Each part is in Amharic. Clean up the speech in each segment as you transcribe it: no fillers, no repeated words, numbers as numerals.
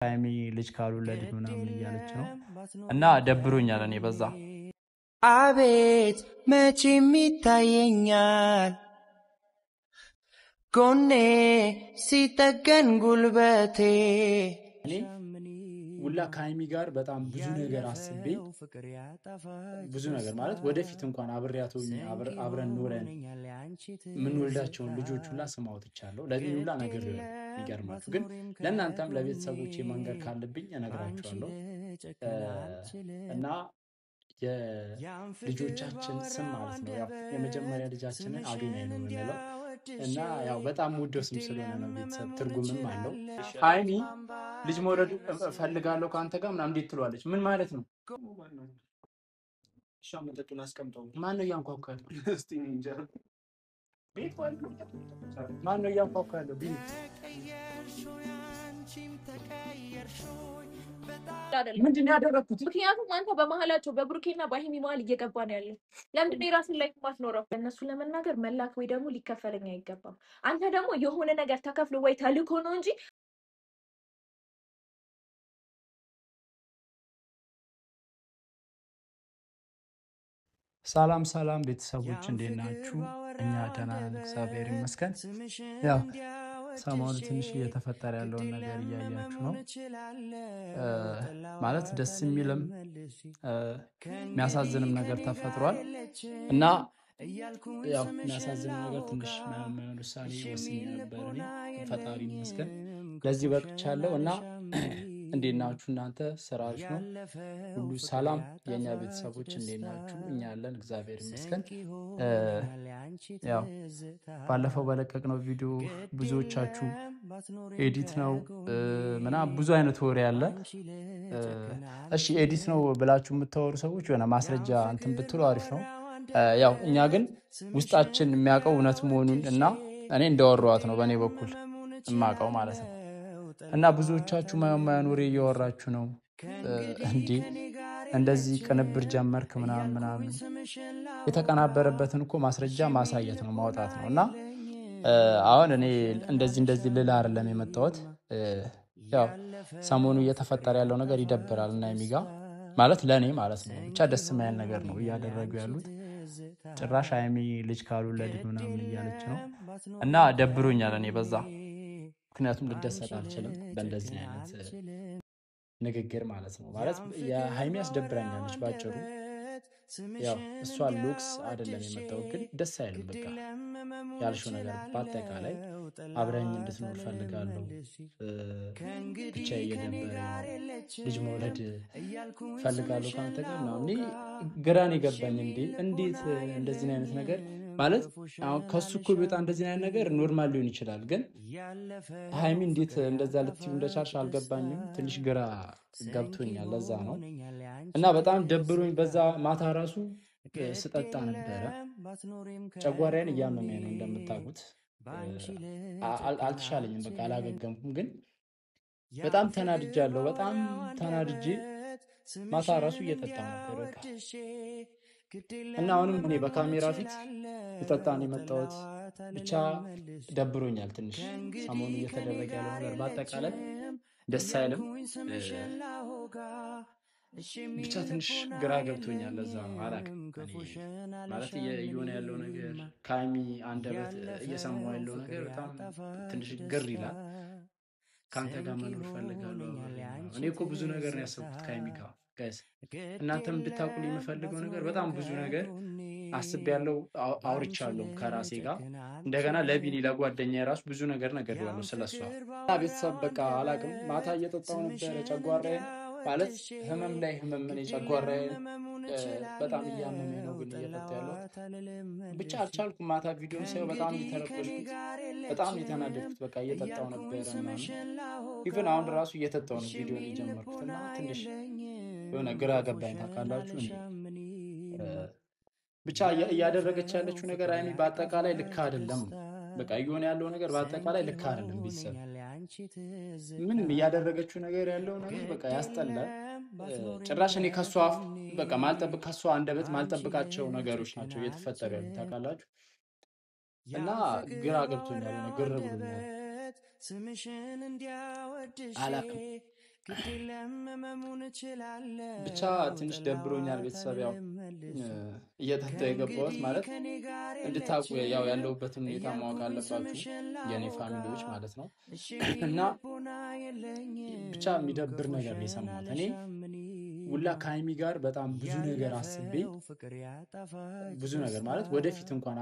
ሃይሚ ልጅ ካልወለድክ ምናምን እያለች ነው እና ደብሮኛል። እኔ በዛ አቤት መቼም ይታየኛል ጎኔ ሲጠገን ጉልበቴ እኔ ሁላ ከሃይሚ ጋር በጣም ብዙ ነገር አስቤ ብዙ ነገር ማለት ወደፊት እንኳን አብረን ኖረን ምን ወልዳቸውን ልጆች ሁላ ስም አውጥቻለሁ። ለዚህ ሁላ ነገር ይገርማችሁ። ግን ለእናንተም ለቤተሰቦቼ መንገር ካለብኝ እነግራችኋለሁ እና የልጆቻችን ስም ማለት ነው። ያው የመጀመሪያ ልጃችንን አዶናይ ነው የምንለው እና ያው በጣም ውደው ስም ስለሆነ ነው ቤተሰብ ትርጉምም አለው። ሃይሚ ልጅ መውለድ እፈልጋለሁ ካንተ ጋር ምናምን እንዴት ትሏለች? ምን ማለት ነው? ሻመጠጡን አስቀምጠው ማን ነው እያንኳኳ ያለው? እስቲ እንጃ ቤት ወልዶ ማን ነው እያንኳኳ ያለው? ምንድን ነው ያደረኩት? ምክንያቱም አንተ በመሀላቸው በብሩኬና በሃይሚ መሀል እየገባ ነው ያለው። ለምንድን ነው የራስን ላይፍ ማትኖረው? ለእነሱ ለመናገር መላክ ወይ ደግሞ ሊከፈለኝ አይገባም። አንተ ደግሞ የሆነ ነገር ተከፍሎ ወይ ተልኮ ነው እንጂ ሰላም ሰላም ቤተሰቦች እንዴት ናችሁ? እኛ ደህና ነን እግዚአብሔር ይመስገን። ያው ሰሞኑ ትንሽ እየተፈጠረ ያለውን ነገር እያያችሁ ነው። ማለት ደስ የሚልም የሚያሳዝንም ነገር ተፈጥሯል እና ያው የሚያሳዝነው ነገር ትንሽ ማመን ውሳኔ ወስኜ ነበር። እኔ ፈጣሪ ይመስገን ለዚህ በቅቻለሁ እና እንዴት ናችሁ እናንተ? ስራ አሪፍ ነው? ሁሉ ሰላም? የኛ ቤተሰቦች እንዴት ናችሁ? እኛ ያለን እግዚአብሔር ይመስገን። ያው ባለፈው በለቀቅነው ቪዲዮ ብዙዎቻችሁ ኤዲት ነው ምናምን ብዙ አይነት ወሬ አለ። እሺ ኤዲት ነው ብላችሁ የምታወሩ ሰዎች የሆነ ማስረጃ እንትን ብትሉ አሪፍ ነው። ያው እኛ ግን ውስጣችን የሚያውቀው እውነት መሆኑን እና እኔ እንዳወራኋት ነው በእኔ በኩል የማውቀው ማለት ነው። እና ብዙዎቻችሁ ማያን ወሬ እያወራችሁ ነው። እንዴ እንደዚህ ቅንብር ጀመርክ ምናምን የተቀናበረበትን እኮ ማስረጃ ማሳየት ነው ማውጣት ነው። እና አሁን እኔ እንደዚህ ልል አይደለም የመጣሁት። ያው ሰሞኑ እየተፈጠረ ያለው ነገር ይደብራል እና የሚጋ ማለት ለእኔ ማለት ነው ብቻ ደስ የማይል ነገር ነው እያደረጉ ያሉት። ጭራሽ ሃይሚ ልጅ ካልወለድክ ምናምን እያለች ነው እና ደብሮኛል እኔ በዛ። ምክንያቱም ልደሰት አልችልም በእንደዚህ አይነት ንግግር ማለት ነው። ማለት የሃይሚ ያስደብረኛለች ባጭሩ። ያው እሷ ሉክስ አይደለም የመጣው ግን ደስ አይልም። በቃ ያልሽው ነገር በአጠቃላይ አብረኝ እንድትኖር ፈልጋለሁ፣ ብቻ እየደበረ ልጅ መውለድ ፈልጋለሁ ካንተ ጋር ነው። እኔ ግራን የገባኝ እንዴት እንደዚህ አይነት ነገር ማለት አሁን ከሱ እኮ በጣም እንደዚህ አይነት ነገር ኖርማል ሊሆን ይችላል። ግን ሃይሚ እንዴት እንደዛ ልትዩ እንደቻልሽ አልገባኝም። ትንሽ ግራ ገብቶኛል። ለዛ ነው እና በጣም ደብሮኝ በዛ ማታ ራሱ ስጠጣ ነበረ። ጨጓራዬን እያመመኝ ነው እንደምታውቁት። አልተሻለኝም፣ በቃ አላገገምኩም። ግን በጣም ተናድጃለሁ። በጣም ተናድጄ ማታ ራሱ እየጠጣ ነበር በቃ። እና አሁንም እኔ በካሜራ ፊት ልጠጣ ነው የመጣሁት። ብቻ ደብሮኛል ትንሽ ሰሞኑ እየተደረገ ያለው ነገር በአጠቃላይ ደስ አይልም። ብቻ ትንሽ ግራ ገብቶኛል። ለዛ ነው አላውቅም ማለት እየሆነ ያለው ነገር ከሃይሚ አንደበት እየሰማሁ ያለው ነገር በጣም ትንሽ ግር ይላል። ከአንተ ጋር መኖር ፈልጋለሁ። እኔ እኮ ብዙ ነገር ነው ያሰብኩት ከሃይሚ ጋር ጋይስ። እናንተም እንድታውቁልኝ የምፈልገው ነገር በጣም ብዙ ነገር አስቤያለሁ፣ አውርቻለሁ ከራሴ ጋር። እንደገና ለቢኒ ለጓደኛዬ ራሱ ብዙ ነገር ያለው ስለሷ ቤተሰብ በቃ አላውቅም። ማታ እየጠጣሁ ነበረ። ጨጓራዬ ማለት ህመም ላይ ህመም፣ እኔ ጨጓራዬ በጣም እያመመኝ ነው ግን እየጠጣሁ ያለው ብቻ አልቻልኩም። ማታ ቪዲዮን ሳየው በጣም የተረበሽኩት፣ በጣም የተናደድኩት። በቃ እየጠጣሁ ነበረ ምናምን። ኢቭን አሁን ራሱ እየጠጣሁ ነው ቪዲዮን የጀመርኩት እና ትንሽ የሆነ ግራ ገባኝ ታውቃላችሁ። ብቻ እያደረገች ያለችው ነገር ሃይሚ በአጠቃላይ ልክ አይደለም። በቃ እየሆነ ያለው ነገር በአጠቃላይ ልክ አይደለም። ቤተሰብ ምንም እያደረገችው ነገር ያለው ነገር በቃ ያስጠላል። ጭራሽ እኔ ከሷ በቃ ከሷ አንደበት ማልጠብቃቸው ነገሮች ናቸው እየተፈጠሩ ያሉት ታውቃላችሁ። እና ግራ ገብቶኛል፣ ግር ብሎኛል። አላውቅም ብቻ ትንሽ ደብሮኛል ቤተሰብ ያው እየጠጣሁ የገባሁት ማለት እንድታውቁ ያው ያለሁበትን ሁኔታ ማወቅ አለባችሁ የኔ ፋሚሊዎች ማለት ነው። እና ብቻ የሚደብር ነገር ነው የሰማሁት። እኔ ሁላ ከሀይሚ ጋር በጣም ብዙ ነገር አስቤ ብዙ ነገር ማለት ወደፊት እንኳን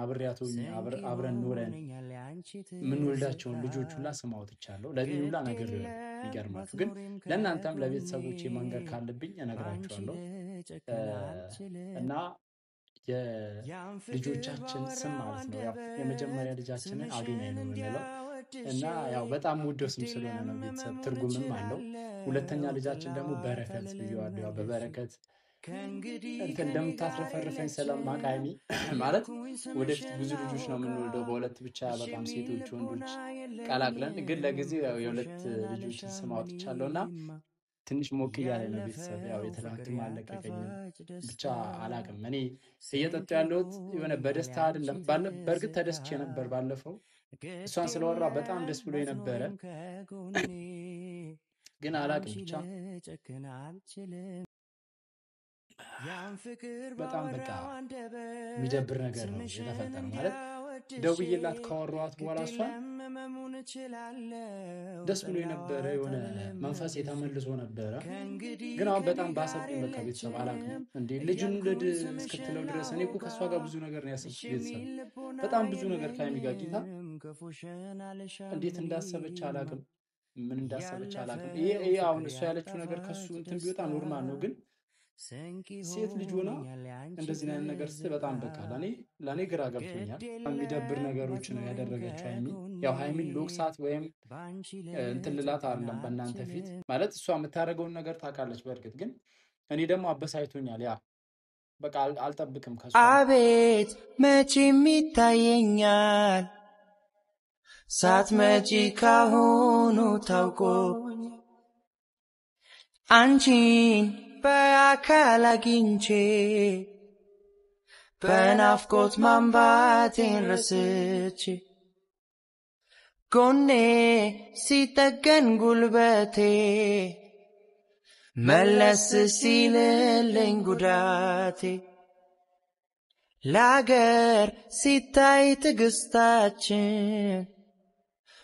አብረን ኖረን የምንወልዳቸውን ልጆች ሁላ ስም አውጥቻለሁ። ለዚህ ሁላ ነገር ይገርማችሁ። ግን ለእናንተም ለቤተሰቦቼ መንገር ካለብኝ እነግራችኋለሁ። እና የልጆቻችን ስም ማለት ነው ያው የመጀመሪያ ልጃችንን አገኘን ነው የምንለው እና ያው በጣም ውደው ስም ስለሆነ ነው ቤተሰብ ትርጉምም አለው። ሁለተኛ ልጃችን ደግሞ በረከት ብየዋለሁ። ያው በበረከት እንትን እንደምታትረፈርፈኝ ስለማውቅ ሀይሚ ማለት ወደፊት ብዙ ልጆች ነው የምንወልደው በሁለት ብቻ በጣም ሴቶች ወንዶች ቀላቅለን። ግን ለጊዜው ያው የሁለት ልጆችን ስም አውጥቻለሁ እና ትንሽ ሞቅ እያለ ነው ቤተሰብ ያው የተላክም አለቀቀኝም ብቻ አላቅም። እኔ እየጠጡ ያለሁት የሆነ በደስታ አይደለም። በእርግጥ ተደስቼ ነበር ባለፈው እሷን ስለወራ በጣም ደስ ብሎ የነበረ ግን አላቅም ብቻ በጣም በቃ የሚደብር ነገር ነው የተፈጠረው። ማለት ደውዬላት ካወራኋት በኋላ እሷን ደስ ብሎ የነበረ የሆነ መንፈስ የተመልሶ ነበረ። ግን አሁን በጣም ባሰብኝ በቃ ቤተሰብ አላቅም እንዴ ልጅን ልድ እስክትለው ድረስ እኔ እኮ ከእሷ ጋር ብዙ ነገር ነው ያሰብኩት ቤተሰብ በጣም ብዙ ነገር ከሀይሚ ጋር ጌታ እንዴት እንዳሰበች አላቅም፣ ምን እንዳሰበች አላቅም። ይሄ አሁን እሷ ያለችው ነገር ከሱ እንትን ቢወጣ ኖርማል ነው። ግን ሴት ልጅ ሆና እንደዚህ አይነት ነገር ስትል በጣም በቃ ለእኔ ግራ ገብቶኛል። የሚደብር ነገሮች ነው ያደረገችው ሀይሚ። ያው ሀይሚን ሎክሳት ወይም እንትን ልላት አይደለም በእናንተ ፊት ማለት እሷ የምታደርገውን ነገር ታውቃለች። በእርግጥ ግን እኔ ደግሞ አበሳይቶኛል። ያ በቃ አልጠብቅም ከሷ። አቤት መቼም ይታየኛል ሳትመጪ ካሁኑ ታውቆ አንቺን በአካል አግኝቼ በናፍቆት ማንባቴን ረስቼ ጎኔ ሲጠገን ጉልበቴ መለስ ሲልልኝ ጉዳቴ ለአገር ሲታይ ትዕግስታችን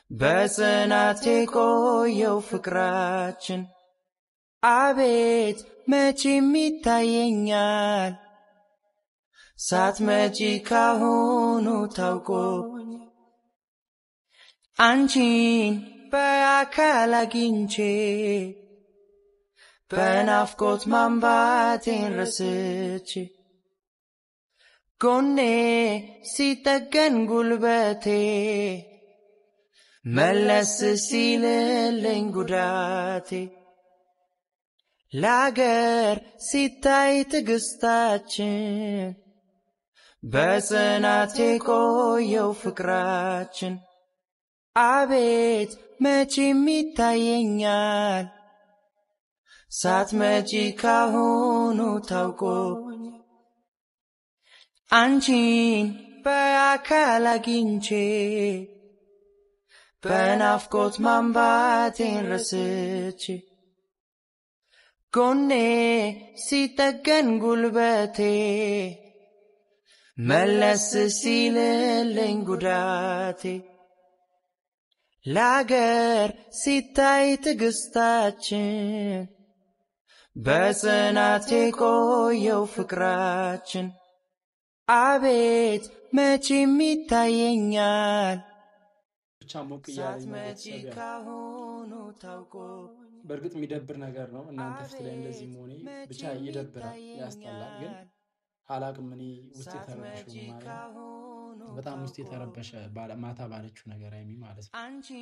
በጽናቴ ቆየው ፍቅራችን አቤት መቼም ይታየኛል ሳትመጪ ካሁኑ ታውቆ አንቺን በአካል አግኝቼ በናፍቆት ማንባቴን ረስቼ ጎኔ ሲጠገን ጉልበቴ መለስ ሲልልኝ ጉዳቴ ለአገር ሲታይ ትዕግስታችን በጽናቴ ቆየው ፍቅራችን አቤት መቼም ይታየኛል ሳትመጪ ካሁኑ ታውቆ አንቺን በአካል አግኝቼ በናፍቆት ማንባቴን ረስቼ ጎኔ ሲጠገን ጉልበቴ መለስ ሲልልኝ ጉዳቴ ለአገር ሲታይ ትዕግስታችን በጽናቴ ቆየው ፍቅራችን አቤት መቼም ይታየኛል ብቻ ሞቅ እያለኝ ካሁኑ ታውቆ በእርግጥ የሚደብር ነገር ነው እናንተ ፊት ላይ እንደዚህ መሆኔ ብቻ ይደብራል፣ ያስጠላል። ግን አላቅም እኔ ውስጥ የተረበሸው በጣም ውስጥ የተረበሸ ማታ ባለችው ነገር ሀይሚ ማለት ነው።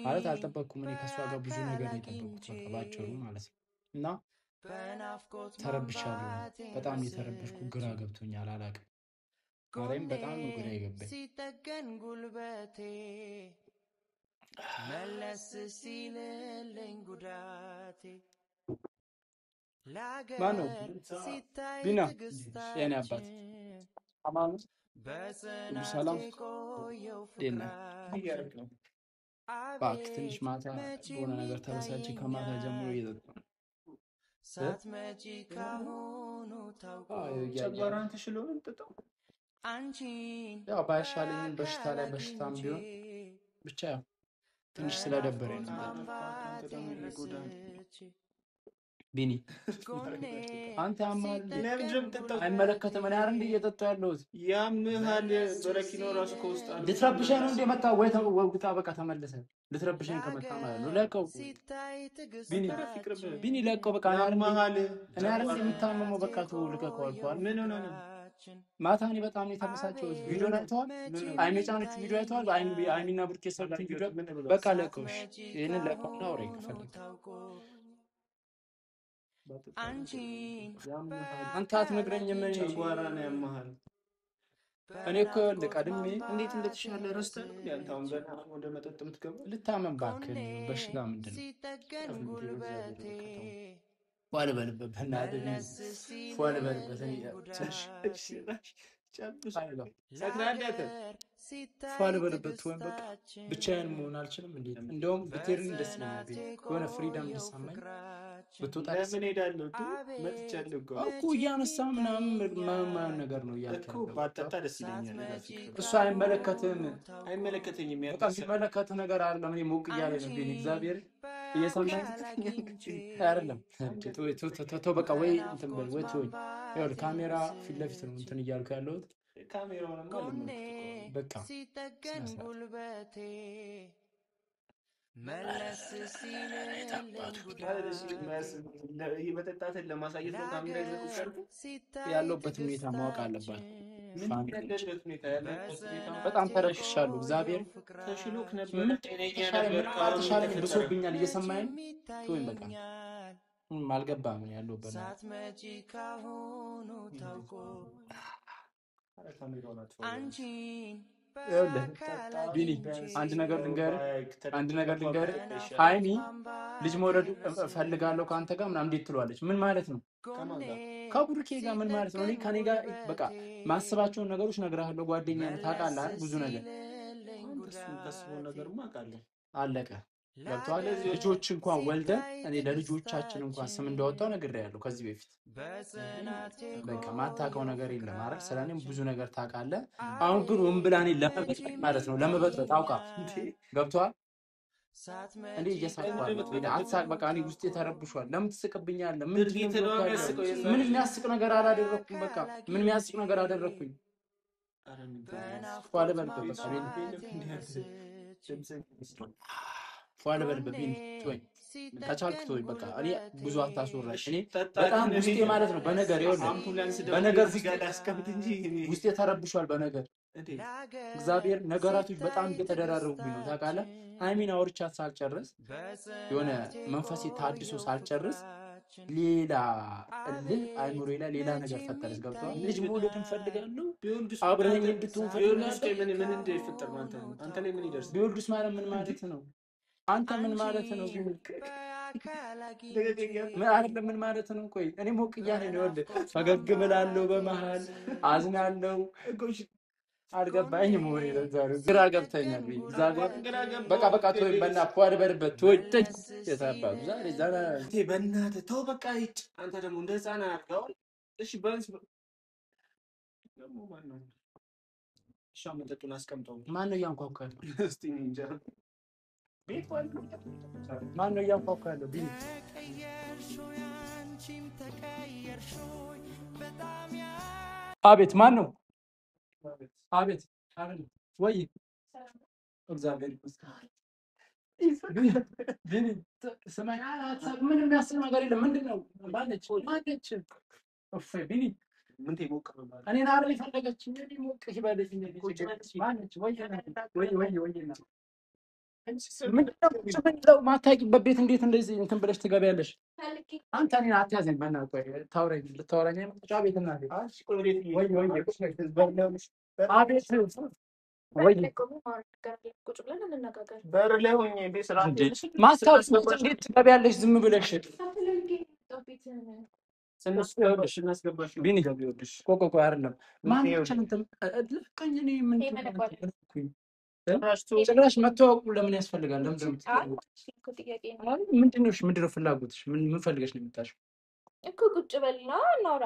ማለት አልጠበቅኩም እኔ ከእሷ ጋር ብዙ ነገር ነው የጠበቅኩት በቃ ባጭሩ ማለት ነው። እና ተረብሻለሁ፣ በጣም የተረበሽኩ ግራ ገብቶኛል። አላቅም ዛሬም በጣም ነው ግራ የገባኝ። ሲጠገን ጉልበቴ መለስ ሲልልኝ ጉዳቴ ማነው ቢና የኔ አባት አማኑ ሰላም ዴና እባክህ ትንሽ ማታ በሆነ ነገር ተበሳጭ ከማታ ጀምሮ እየጠጣሁ ሳትመጪ ካሁኑ ታውቆ ጨጓራን ተሽሎ እንጥጠው አንቺን ያው ባይሻለኝም በሽታ ላይ በሽታም ቢሆን ብቻ ያው ትንሽ ስለደበረኝ ነው። ቢኒ አንተ ያማል አይመለከትም። እኔ አይደል እየጠጣሁ ያለሁት ያምህል በረኪኖ ራሱ ከውስጥ አለ። ልትረብሸኝ ነው እንደ መጣ ወይ ወግታ በቃ ተመለሰ። ልትረብሸኝ ከመጣ ማለት ነው። ለቀው ቢኒ ለቀው በቃ ያምህል እኔ አይደል የምታመመው በቃ ተው ልቀቀው አልኳል። ምን ሆነ ነው ማታ እኔ በጣም ነው የተመሳጨሁት። ቪዲዮ አይተዋል? አይሜ ጫነች ቪዲዮ አይተዋል? አይሚና ብርኬ ሰርተኝ ቪዲዮ በቃ ለቀውሽ። ይሄንን ለቀው ነው አውሬ ከፈለክ አንተ አትነግረኝም? ምን ጨጓራ ነው ያመሃል? እኔ እኮ ቀድሜ እንዴት እንደተሻለ ረስተህ ያንተውን ገና ወደ መጠጥ የምትገባው ልታመም እባክህ። በሽታ ምንድን ነው? ፏል በልበት በእናትህ ፏል በልበት ፏል በልበት ወይም በቃ ብቻዬን መሆን አልችልም። እንዴ እንደውም ብትሄድልኝ ደስ ይለኛል። የሆነ ፍሪደም እንዲሰማኝ ብትወጣ ለምን ሄዳለሁ? መጥቻለሁ እኮ እያነሳ ምናምን ማን ነገር ነው እኮ ባጠጣ ደስ ይለኛል። እሱ አይመለከትም። አይመለከተኝም። በቃ የሚመለከት ነገር አይደለም። እኔ ሞቅ እያለ ነው ቢኒ እግዚአብሔር እየሰማኝ አይደለም። ተው በቃ ወይ እንትን በል ወይ ተወኝ። ይኸውልህ ካሜራ ፊት ለፊት ነው እንትን እያልኩ ያለሁት። ካሜራውንማ በቃ ሲጠገን ጉልበቴ መለስ መጠጣትን ለማሳየት ነው ካሜራ ይዘው ያለሁበት ሁኔታ ማወቅ አለባት። በጣም ተረብሻለሁ። እግዚአብሔር ተሽሎክ ነበር። ጤነኛ ነበር። አልተሻለኝ፣ ብሶብኛል። እየሰማኸኝ ተወኝ በቃ አልገባም ያለሁበት ሳትመጪ ካሁኑ ታውቆ አንቺን ቢኒ አንድ ነገር ልንገርህ። ሃይሚ ልጅ መውለድ እፈልጋለሁ ከአንተ ጋር ምናምን እንዴት ትሏለች? ምን ማለት ነው? ከቡርኬ ጋር ምን ማለት ነው? እኔ ከኔ ጋር በቃ ማስባቸውን ነገሮች እነግርሃለሁ። ጓደኛ ነህ ታውቃለህ አይደል? ብዙ ነገር አለቀ። ገብቶሃል? ልጆች እንኳን ወልደን እኔ ለልጆቻችን እንኳን ስም እንዳወጣው ነግሬሃለሁ ከዚህ በፊት። በቃ ማታውቀው ነገር የለም አይደል? ስለኔም ብዙ ነገር ታውቃለህ። አሁን ግን ወንብላኔ ለመበጥበጥ ማለት ነው። ለመበጥበጥ አውቃ ገብቶሃል? እንዴ እየሳቅኩ አትሳቅ። በቃ እኔ ውስጤ ተረብሿል። ለምን ትስቅብኛለህ? ምን የሚያስቅ ነገር አላደረኩም። በቃ ምን የሚያስቅ ነገር አደረኩኝ? ፏል በልበት ፏል በልበት ቢኒ ተወኝ ከቻልክ ተወኝ። በቃ እኔ ብዙ አታስወራሽ። እኔ በጣም ውስጤ ማለት ነው በነገር በነገር ውስጤ ተረብሿል። በነገር እግዚአብሔር ነገራቶች በጣም እየተደራረቡብኝ ነው ታውቃለህ። ሃይሚን አውርቻት ሳልጨርስ የሆነ መንፈሴ ታድሶ ሳልጨርስ ሌላ አይምሮዬ ላይ ሌላ ነገር ፈጠረች። ገብቶሃል? ልጅ መውለድ እንፈልጋለሁ አብረኸኝ እንድትሆን ፈልጋለሁ። ምን እንደይፈጠር ማለት ነው? አንተ ላይ ምን ይደርስ? ቢወልዱስ ማለት ምን ማለት ነው? አንተ ምን ማለት ነው? ምን አይደለም ምን ማለት ነው? ቆይ እኔ ሞቅ እያለኝ ነው። ፈገግ እላለሁ፣ በመሃል አዝናለሁ። አልገባኝም። ወሬ ለዛሬ ግራ ገብተኛል። በቃ ተወኝ በእናትህ ፏል በልበት ተወኝ። የታባቱ ዛሬ ዛሬ በእናትህ ተው በቃ ይጭ። አንተ ደግሞ እንደ ህፃን አድርገው። እሺ ቢያንስ ደግሞ ማነው? እሺ መጠጡን አስቀምጠው። ማነው እያንኳኳ ያለው? እስቲ እንጃ ቤት ዋሉ። ማነው እያንኳኳ ያለው? ቢኒ አቤት። ማነው? አቤት ወይ እግዚአብሔር ይመስገን። ቢኒ ስማኝ፣ ምን የሚያስብ ነገር የለም። ምንድን ነው? ማነች? እፎይ ቢኒ ምን ሞቅ ነው? እኔን አይደል የፈለገችኝ? እኔ ሞቅ ይበልኝ። ማነች? ምንድነው ማታውቂበት ቤት እንዴት እንደዚህ እንትን ብለሽ ትገቢያለሽ? አንተ እኔን አትያዘኝ በእናትህ። ልታወራኝ የመጣችው አቤት እናቴ። አቤት በር ላይ ሆኜ ቤት ስራ ማስታወስ እንዴት ትገቢያለሽ ዝም ብለሽ? እናስገባሽ ቢኒ ቆይ አይደለም ማንችን እንትን ለቀኝ እኔ ምን ጭራሽ መተዋወቁ ለምን ያስፈልጋል? ምንድን ነው ፍላጎትሽ? ምን ፈልገሽ ነው የመጣሽው? እኮ ቁጭ በልና እናውራ።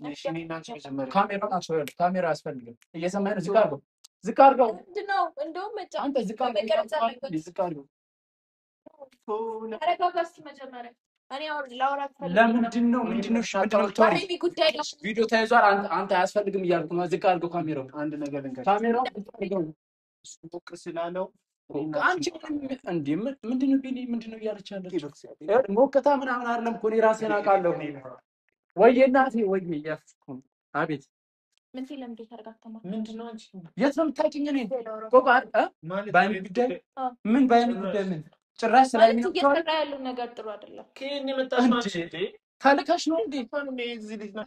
እሺ እኔ እና አንቺ መጀመሪያ ካሜራ ናቸው። ካሜራ አያስፈልግም። እየሰማኸኝ ነው? ዝቅ አድርገው፣ ዝቅ አድርገው። ምንድን ነው እንደውም መጫ አንተ ዝቅ መቀረጽ አድርገው፣ አለበት። ዝቅ አድርገው። ተረጋጋ እስኪ መጀመሪያ። እኔ ላውራ ለምንድን ነው ምንድን ነው የምታወራው? ባይቢ ጉዳይ ነው። ቪዲዮ ተይዟል። አንተ አያስፈልግም እያልኩ ነው። ዝቅ አድርገው ካሜራው። አንድ ነገር ልንገርሽ፣ ካሜራው ዝቅ አድርገው። እሱ ሞቅ ስላለው አንቺ እንዴ ምንድን ነው ቢኒ ምንድን ነው እያለች ያለችው? ሞቅታ ምናምን አይደለም እኮ እኔ ራሴን አውቃለሁ። ወይዬ እናቴ ወይዬ እያልኩ ነው። አቤት ምን ሲለም እንዴት ተረጋግተማ ምንድነው አንቺ የት ነው የምታውቂኝ? እኔ ቆቃ ማለት ባይሚ ጉዳይ ምን ባይሚ ጉዳይ ምን ጭራሽ ማለት ስላይሚ ነው እየሰራ ያለው ነገር ጥሩ አይደለም። ከእኔ የመጣሽ ነው አንቺ ተልከሽ ነው እንዴ? እዚህ ልጅ ነው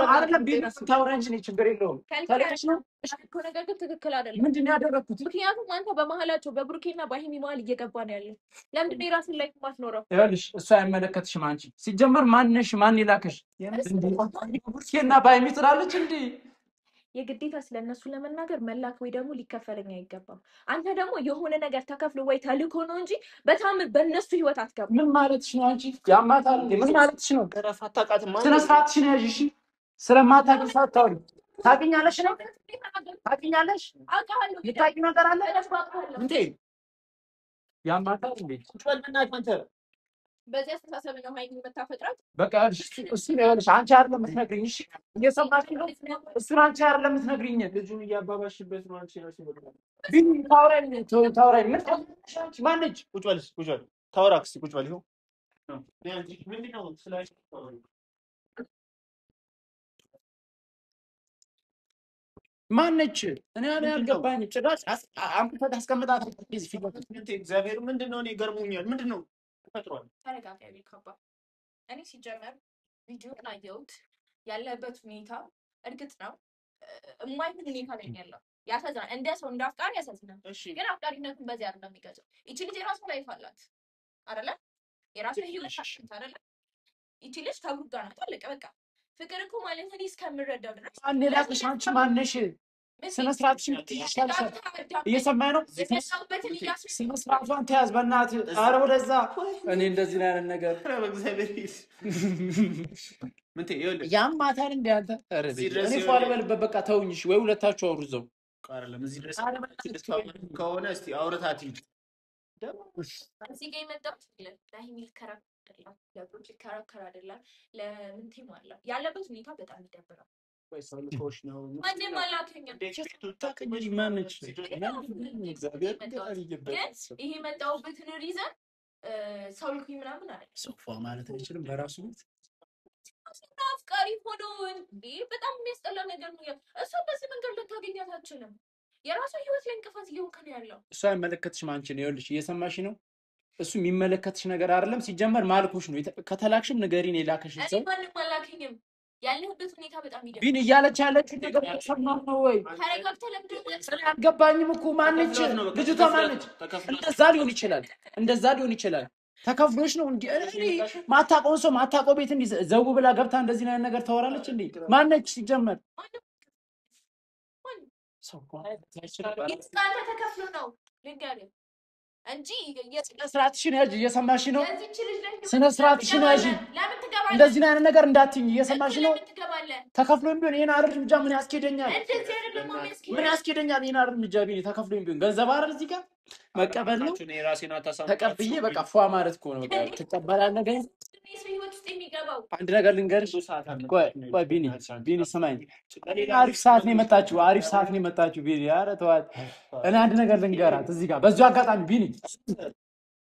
አይደለም ቢኒ ታውራ እንጂ እኔ ችግር የለውም። ተልከሽ ነው እኮ ነገር ግን ትክክል አይደለም። ምንድን ነው ያደረኩት? ምክንያቱም አንተ በመሀላቸው በብሩኬና በሀይሚ መሀል እየገባ ነው ያለው። ለምንድን ነው የራስን ላይ ማትኖረው? ይኸውልሽ እሱ አይመለከትሽም። አንቺ ሲጀመር ማንነሽ? ማን ይላከሽ? ብሩኬና በሀይሚ ትላለች እንዴ? የግዴታ ስለነሱ ለመናገር መላክ ወይ ደግሞ ሊከፈለኝ አይገባም። አንተ ደግሞ የሆነ ነገር ተከፍሎ ወይ ተልኮ ነው እንጂ በታምር በእነሱ ህይወት አትገባም። ምን ማለትሽ ነው አንቺ? ያማታል እንዴ? ምን ማለትሽ ነው? አታውቃትም ስነ ስርዓትሽን ያዥ። እሺ ስለማታውቂ ሳታውሪ ታውቂኛለሽ ነው? ታውቂኛለሽ? አውቃለሁ። የምታውቂው ነገር አለ አውቃለሁ። እንዴ? ያማታል እንዴ? ቁጭ በል በእናትህ አንተ። በዚህ አስተሳሰብ ነው ሀይሚ የምታፈቅራት። በቃ እሱ ነው ያለሽ። አንቺ አይደለም የምትነግሪኝ። እሺ እየሰማሽ ነው? እሱን አንቺ አይደለም የምትነግሪኝ። ልጁን እያባባሽበት ነው። አንቺ ራስሽ በቃ ቢኒ ታውራኝ ምን አንቺ ማነች? ቁጭ በል ቁጭ በል ታወራ እስኪ ቁጭ በል ይኸው ምንድን ነው ስላሽ ማነች? እኔ አልገባኝም። ጭራሽ አምጥተህ ታስቀምጣታለህ እዚህ ፊት ለፊት። እግዚአብሔር ምንድን ነው? እኔ ገርሞኛል። ምንድን ነው ተፈጥሯል? ተረጋጋ ቢካባ። እኔ ሲጀመር ቪዲዮን አየሁት። ያለበት ሁኔታ እርግጥ ነው የማይሆን ሁኔታ ላይ ነው ያለው። ያሳዝናል። እንደ ሰው እንደ አፍቃሪ ያሳዝናል። እሺ ግን አፍቃሪነቱን በዚህ አይደለም የሚገዛው። ይቺ ልጅ የራሷ ላይፍ አላት አይደለ? የራሷ ህይወት አላት አይደለ? ይቺ ልጅ ከብሩክ ጋር ናት። አለቀ በቃ። ፍቅር እኮ ማለት እኔ እስከምረዳው ድረስ ማን ላክሽ? አንቺ ማነሽ? ስነ ስርዓትሽን ትይሻለሽ። እየሰማኸኝ ነው? ስነ ስርዓቷን ተያዝ በእናትህ። ኧረ ወደዛ። እኔ እንደዚህ ላይ አይነት ነገር ኧረ በእግዚአብሔር ምን ይኸውልህ ያማታል እንደ አንተ። ኧረ እኔ እኮ አልበልበት። በቃ ተውኝ እሺ። ወይ ሁለታችሁ አውሩ እዛው። አይደለም እዚህ ድረስ ከሆነ እስቲ አውርታት ሂድ። እዚህ ጋር የመጣሁት ለሀይሚ ልከራከር አይደለም፣ ለብሩክ ልከራከር አይደለም፣ ለምንቴም አለ ያለበት ሁኔታ በጣም ይደብራል። ሰልኮሽ ነው ማንም አላከኝም። ማነች? ግን ይሄ የመጣሁበትን ሪዘን ሰው ልኩኝ ምናምን አለ ሶፋ ማለት አይችልም በራሱ ቤት አፍቃሪ ሆኖ እንዴ! በጣም የሚያስጠላ ነገር ነው። እሷ በዚህ መንገድ ልታገኛት አትችልም። የራሷ ህይወት ላይ እንቅፋት እየሆንክ ነው ያለው። እሷ አይመለከትሽም። አንቺን ይኸውልሽ፣ እየሰማሽ ነው? እሱ የሚመለከትሽ ነገር አይደለም። ሲጀመር ማልኩሽ ነው። ከተላክሽም ንገሪን። የላከሽ ሰው ማንም አላከኝም። ያለህበት ሁኔታ በጣም ይደብራል። ቢን እያለች ያለችው ነገር ሰማህ ነው ወይ? ተረጋግተህ ለምንድን ነው አልገባኝም እኮ ማነች ልጅቷ? ማነች? እንደዛ ሊሆን ይችላል፣ እንደዛ ሊሆን ይችላል። ተከፍሎሽ ነው እንዴ? ማታውቀውን ሰው ማታውቀው ቤት እንዲህ ዘው ብላ ገብታ እንደዚህ አይነት ነገር ታወራለች እንዴ? ማነች ሲጀመር? ሰው ተከፍሎ ነው ልንገርህ እንጂ ስነ ስርዓትሽን ያዥ። እየሰማሽ ነው? የዚህች ልጅ ላይ ስነ ስርዓትሽን ያዥ። ለምን ትገባለህ? እንደዚህ አይነት ነገር እንዳትይኝ። እየሰማሽ ነው? ለምን ትገባለህ? ተከፍሎም ቢሆን ይሄን አይደል እርምጃ ምን ያስኬደኛል? እንደዚህ አይደለም የሚያስኬደኝ። ምን ያስኬደኛል? ይሄን አይደል እርምጃ ቢሆን ተከፍሎም ቢሆን ገንዘብ አይደል እዚህ ጋር መቀበል ነው። እኔ ራሴን አታሳም ተቀብዬ በቃ ፏ ማለት እኮ ነው። በቃ ትቀበላለህ ገንዘብ። ህይወት ውስጥ የሚገባው አንድ ነገር ልንገርሽ። ቆይ ቢኒ ስማኝ። አሪፍ ሰዓት ነው የመጣችው፣ አሪፍ ሰዓት ነው የመጣችው ቢኒ። ኧረ ተዋት። እኔ አንድ ነገር ልንገራት እዚህ ጋር በዚሁ አጋጣሚ ቢኒ፣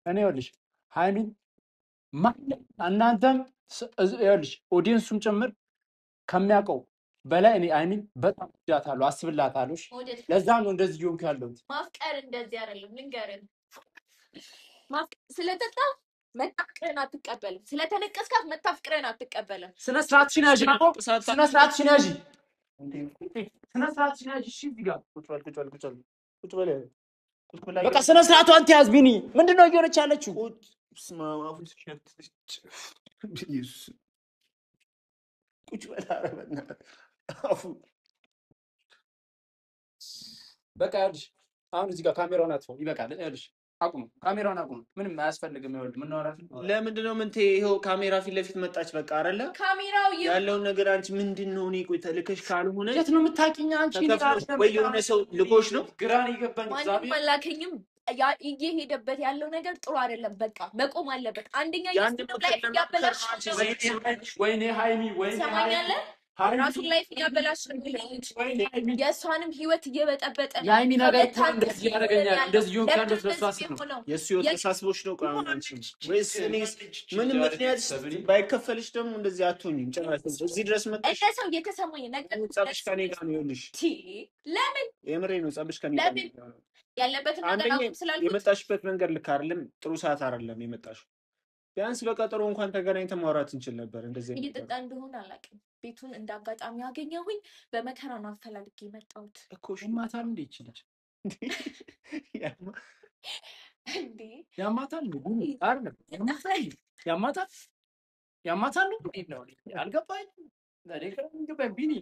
እኔ ይኸውልሽ ሃይሚን እናንተም ይኸውልሽ ኦዲየንሱም ጭምር ከሚያውቀው በላይ እኔ ሃይሚን በጣም ወዳታለሁ፣ አስብላታለሁ። ለዛ ነው እንደዚህ እየሆንኩ ያለሁት። ማፍቀር እንደዚህ አይደለም ልንገርህ። ስለጠጣ መታፍቅረን አትቀበልም። ስለተነቀስካት መታፍቅረን አትቀበልም። ስነ ስርዓትሽን ያዥ ነው። ስነ ስርዓትሽን ያዥ። ስነ ስርዓትሽን ያዥ። እሺ እዚህ ጋር ቁጭ በል በቃ ስነ ስርዓቷን ትያዝ። ቢኒ ምንድን ነው እየሆነች ያለችው? ቁጭ በል ኧረ በእናትህ አፉ በቃ ያልሽ አሁን እዚህ ጋር ካሜራውን አጥፈው። ይበቃል ያልሽ አቁም ካሜራውን አቁም ምንም አያስፈልግም ይወድ ምን ነው አራፍ ለምንድነው ምን ይሄው ካሜራ ፊት ለፊት መጣች በቃ አይደለ ካሜራው ያለውን ነገር አንቺ ምንድነው እኔ ቆይ ተልከሽ ካልሆነ የት ነው የምታውቂኝ አንቺ ወይ የሆነ ሰው ልኮሽ ነው ግራን ይገባኝ ማንም አላከኝም እየሄደበት ያለው ነገር ጥሩ አይደለም በቃ መቆም አለበት አንደኛ የስቱዲዮ ላይፍ ያበላሽ ወይኔ ሃይሚ ወይኔ ሰማኛለ ራሱ ላይፍ ያበላሽ የሷንም ህይወት እየበጠበጠ የሃይሚ ነገር እኮ እንደዚህ ያደርገኛል እንደዚህ ይሁን ካንተ ተስፋስ ነው የሱ ተሳስቦሽ ነው ቆይ አንቺ ወይስ እኔስ ምን ምክንያት ባይከፈልሽ ደግሞ እንደዚህ አትሆኝም ጭራሽ እዚህ ድረስ መጣሽ እንደ ሰው የተሰማኝ ነገር ጸብሽ ከኔ ጋር ነው ይልሽ ለምን የምሬ ነው ጸብሽ ከኔ ጋር ያለበት ነገር አሁን ስላልኩት የመጣሽበት መንገድ ልክ አይደለም ጥሩ ሰዓት አይደለም የመጣሽው ቢያንስ በቀጠሮ እንኳን ተገናኝተን ማውራት እንችል ነበር እንደዚህ እየጠጣ እንደሆነ አላውቅም ቤቱን እንዳጋጣሚ ያገኘሁኝ በመከራ ነው አፈላልጌ የመጣሁት እኮ ማታል እንዴ ይችላል እንዴ ያማታል ነው አይደል ያማታል ነው አልገባኝ ለኔ ከምን ቢኒ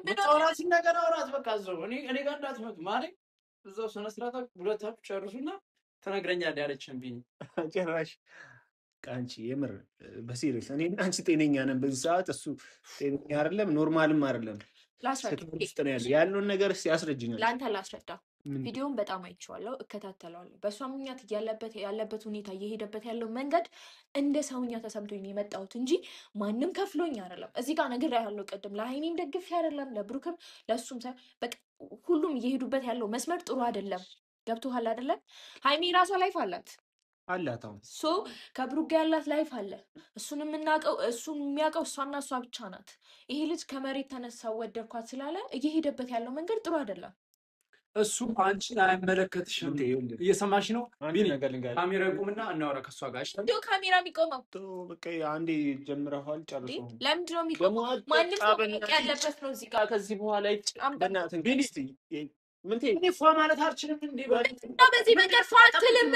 ምን አውራት ነገር አውራት በቃ ዘው እኔ ጋር እንዳትመጡ ማለት እዛው ስነ ስርዓት ሁለታችሁ ጨርሱና ተነግረኛለህ ያለችን ቢኒ ጭራሽ ቃንቺ የምር በሲሪየስ እኔ አንቺ ጤነኛ ነን በዚህ ሰዓት እሱ ጤነኛ አይደለም ኖርማልም አይደለም ያለውን ነገር ያስረጅኛል ላንተ ላስረዳ ቪዲዮውን በጣም አይቼዋለሁ እከታተለዋለሁ በሷ ምክንያት ያለበት ሁኔታ እየሄደበት ያለው መንገድ እንደ ሰውኛ ተሰምቶኝ ነው የመጣሁት እንጂ ማንም ከፍሎኝ አይደለም እዚህ ጋር ነገር ያለው ቀደም ለሃይሚም ደግፍ አይደለም ለብሩክም ለሱም በቃ ሁሉም እየሄዱበት ያለው መስመር ጥሩ አይደለም ገብቶሃል አይደለ ሃይሚ ራሷ ላይፍ አላት ሶ ከብሩክ ጋር ያላት ላይፍ አለ እሱን የሚያውቀው እሷና እሷ ብቻ ናት ይሄ ልጅ ከመሬት ተነሳው ወደድኳት ስላለ እየሄደበት ያለው መንገድ ጥሩ አይደለም እሱ አንቺን አይመለከትሽም እየሰማሽ ነው ካሜራ ይቆምና እናወራ ከሷ ጋር እሺ ካሜራ የሚቆመው በቃ አንዴ ጀምረዋል ጨርሶ ለምንድን ነው የሚቆመው ማንም ሰው ያለበት ነው እዚህ ጋር ከዚህ በኋላ በእናትህ ቢኒስቲ እኔ ፏ ማለት አልችልም እንዴ በዚህ መንገድ ፏ አትልም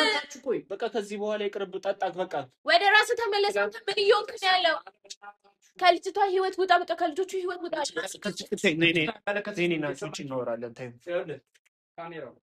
በቃ ከዚህ በኋላ ይቅርብ ጠጣክ በቃ ወደ ራስህ ተመለስ አንተ ምን እየሆንክ ነው ያለው ከልጅቷ ህይወት ውጣ በቃ ከልጆቹ ህይወት ውጣ ነይ ነይ ነይ ነይ እናወራለን ታይም ካሜራው